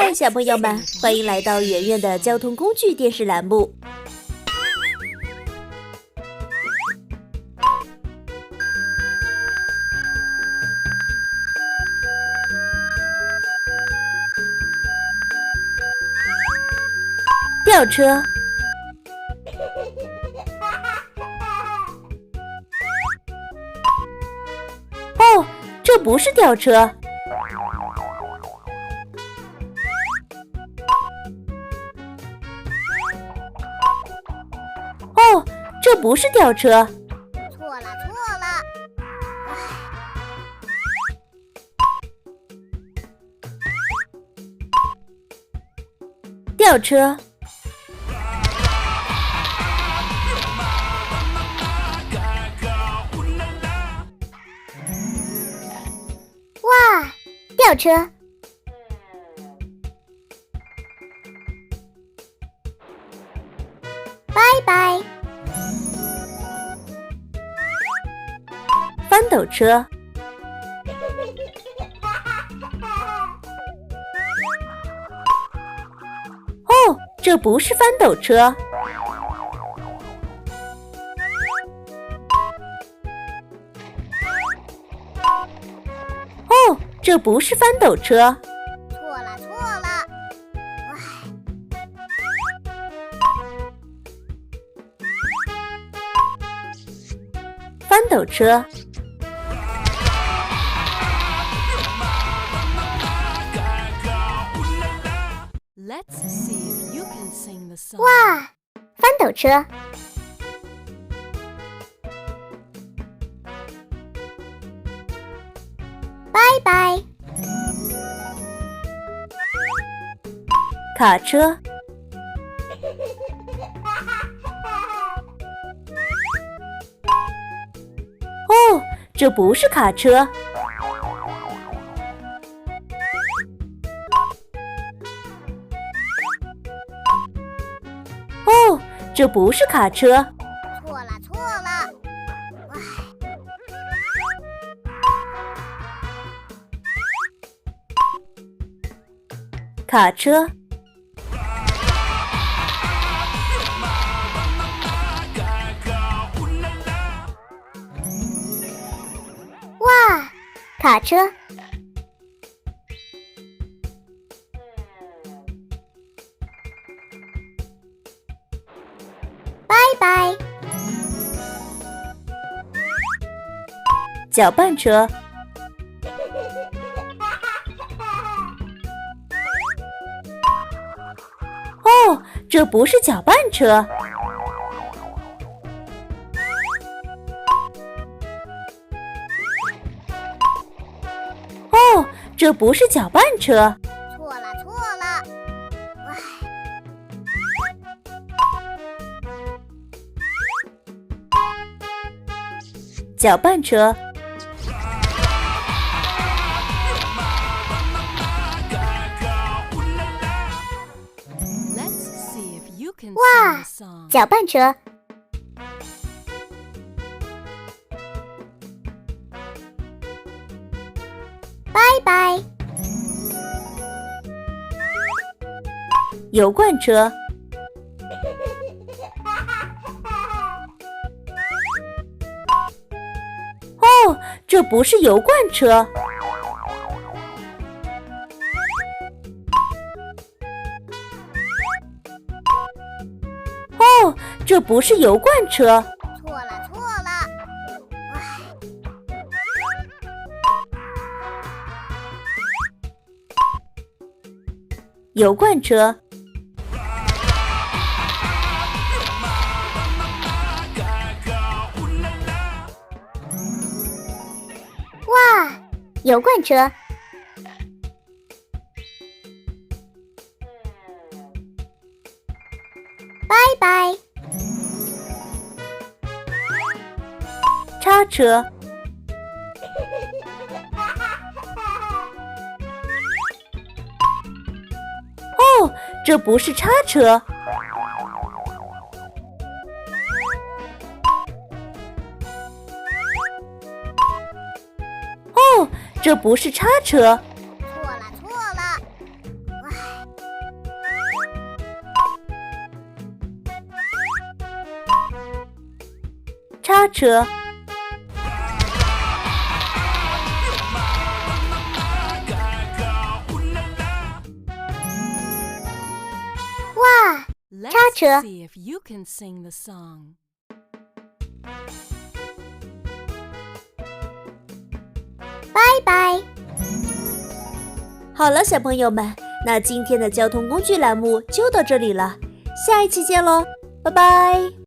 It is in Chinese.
嗨，小朋友们，欢迎来到圆圆的交通工具电视栏目。吊车，哦，这不是吊车。哦，这不是吊车。错了。吊车，哇，吊车。拜拜。翻斗车，哦，这不是翻斗车。哦，这不是翻斗车。错了。翻斗车，哇，翻斗车。拜拜。卡车，哦，这不是卡车。哦，这不是卡车。错了。卡车，哇，卡车。拜拜。搅拌车，哦，这不是搅拌车。哦，这不是搅拌车。错了。搅拌车，哇，搅拌车。拜拜。油罐车，哦，这不是油罐车。哦，这不是油罐车。错了。油罐车，哇，油罐车。拜拜。叉车，哦，这不是叉车。哦，这不是叉车。错了。叉车。哇，叉车。拜拜。好了，小朋友们，那今天的交通工具栏目就到这里了，下一期见喽，拜拜。